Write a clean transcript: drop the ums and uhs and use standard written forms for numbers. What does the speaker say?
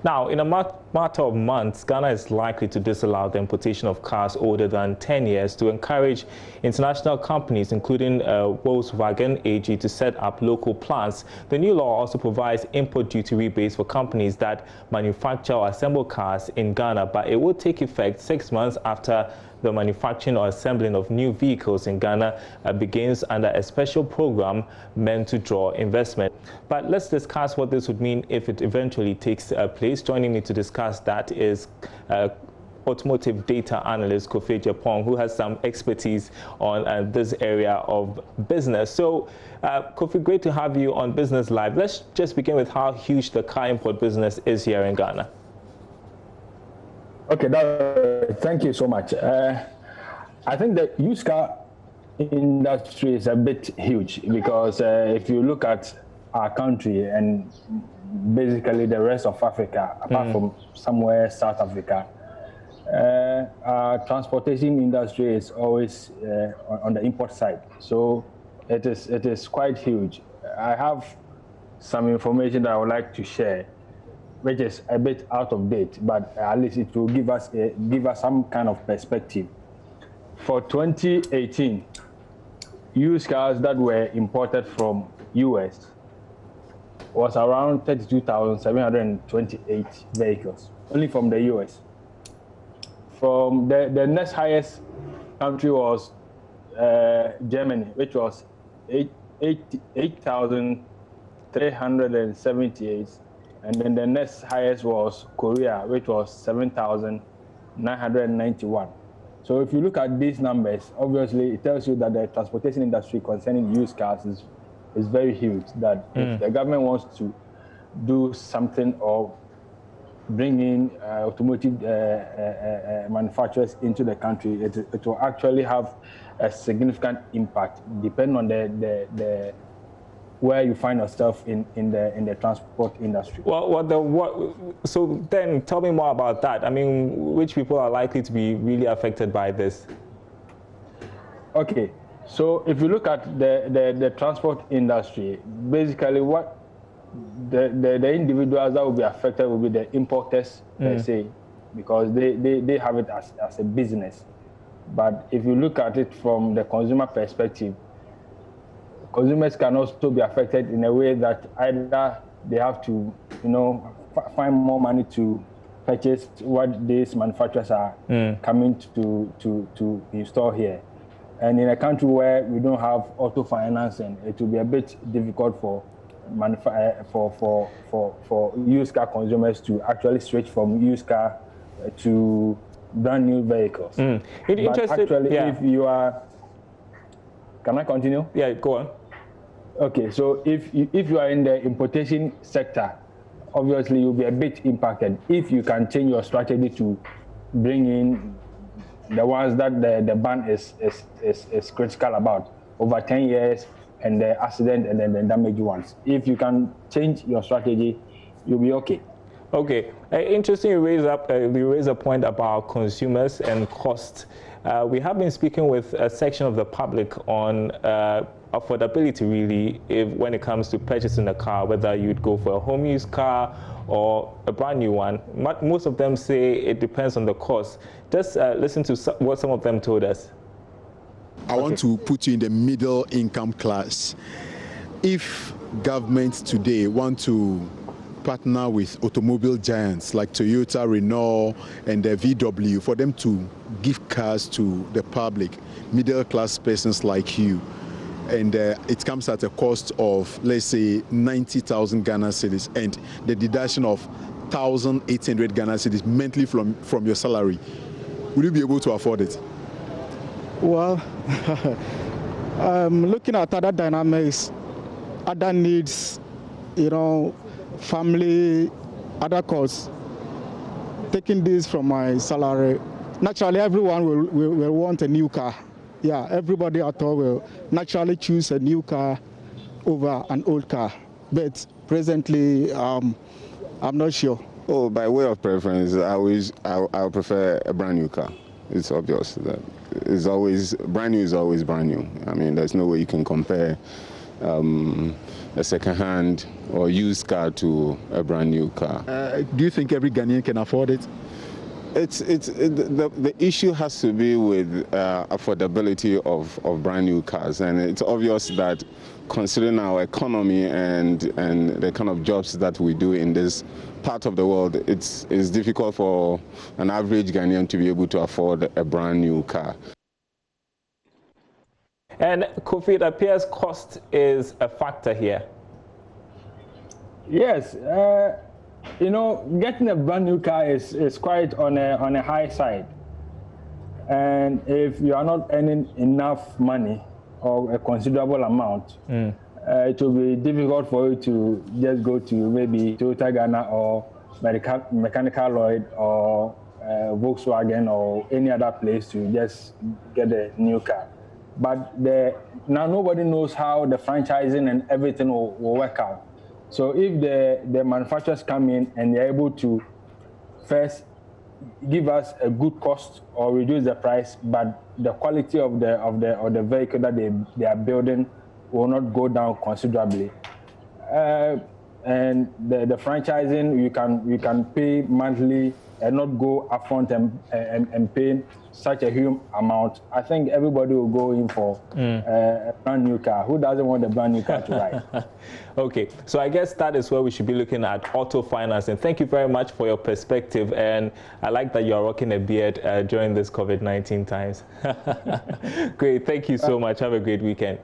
Now, in a matter of months, Ghana is likely to disallow the importation of cars older than 10 years to encourage international companies, including Volkswagen AG, to set up local plants. The new law also provides import duty rebates for companies that manufacture or assemble cars in Ghana, but it will take effect 6 months after the manufacturing or assembling of new vehicles in Ghana begins under a special program meant to draw investment. But let's discuss what this would mean if it eventually takes place. Joining me to discuss that is automotive data analyst Kofi Japong, who has some expertise on this area of business. So, Kofi, great to have you on Business Live. Let's just begin with how huge the car import business is here in Ghana. Okay, thank you so much. I think the used car industry is a bit huge because if you look at our country and basically the rest of Africa, apart from somewhere South Africa, our transportation industry is always on the import side. So it is quite huge. I have some information that I would like to share, which is a bit out of date, but at least it will give us some kind of perspective. For 2018, used cars that were imported from US was around 32,728 vehicles, only from the US. From the next highest country was Germany, which was 8,378. And then the next highest was Korea, which was 7,991. So if you look at these numbers, obviously it tells you that the transportation industry concerning used cars is very huge. That if the government wants to do something or bring in automotive manufacturers into the country, it will actually have a significant impact, depending on the where you find yourself in the transport industry. So then tell me more about that. I mean, which people are likely to be really affected by this? Okay, so if you look at the transport industry, basically what the individuals that will be affected will be the importers per se, because they have it as a business. But if you look at it from the consumer perspective, consumers can also be affected in a way that either they have to, find more money to purchase what these manufacturers are coming to install here. And in a country where we don't have auto financing, it will be a bit difficult for used car consumers to actually switch from used car to brand new vehicles. But actually, if you are, can I continue? Yeah, go on. Okay, so if you are in the importation sector, obviously you'll be a bit impacted if you can change your strategy to bring in the ones that the ban is critical about, over 10 years, and the accident and then the damaged ones. If you can change your strategy, you'll be okay. Okay, interesting. You raise a point about consumers and cost. We have been speaking with a section of the public on affordability, really, when it comes to purchasing a car, whether you'd go for a home use car or a brand new one. Most of them say it depends on the cost. Just listen to what some of them told us. I want to put you in the middle income class. If governments today want to partner with automobile giants like Toyota, Renault, and the VW for them to give cars to the public, middle class persons like you, and it comes at a cost of, let's say, 90,000 Ghana cedis and the deduction of 1,800 Ghana cedis monthly from your salary, will you be able to afford it? Well, looking at other dynamics, other needs, family, other costs, taking this from my salary, naturally everyone will want a new car. Yeah, everybody at all will naturally choose a new car over an old car. But presently, I'm not sure. Oh, by way of preference, I prefer a brand new car. It's obvious that brand new is always brand new. I mean, there's no way you can compare a second-hand or used car to a brand new car. Do you think every Ghanaian can afford it? The issue has to be with affordability of brand new cars, and it's obvious that considering our economy and the kind of jobs that we do in this part of the world, it's difficult for an average Ghanaian to be able to afford a brand new car. And Kofi, it appears cost is a factor here. Yes. You know, getting a brand new car is quite on a high side, and if you are not earning enough money or a considerable amount, it will be difficult for you to just go to maybe Toyota Ghana or Mechanical Lloyd or Volkswagen or any other place to just get a new car. But now nobody knows how the franchising and everything will work out. So if the manufacturers come in and they're able to first give us a good cost or reduce the price, but the quality of the vehicle that they are building will not go down considerably. And the franchising, you can pay monthly and not go upfront and pay such a huge amount. I think everybody will go in for a brand new car. Who doesn't want a brand new car to ride? Okay, so I guess that is where we should be looking at auto finance. And thank you very much for your perspective. And I like that you're rocking a beard during this COVID-19 times. Great, thank you so much. Have a great weekend.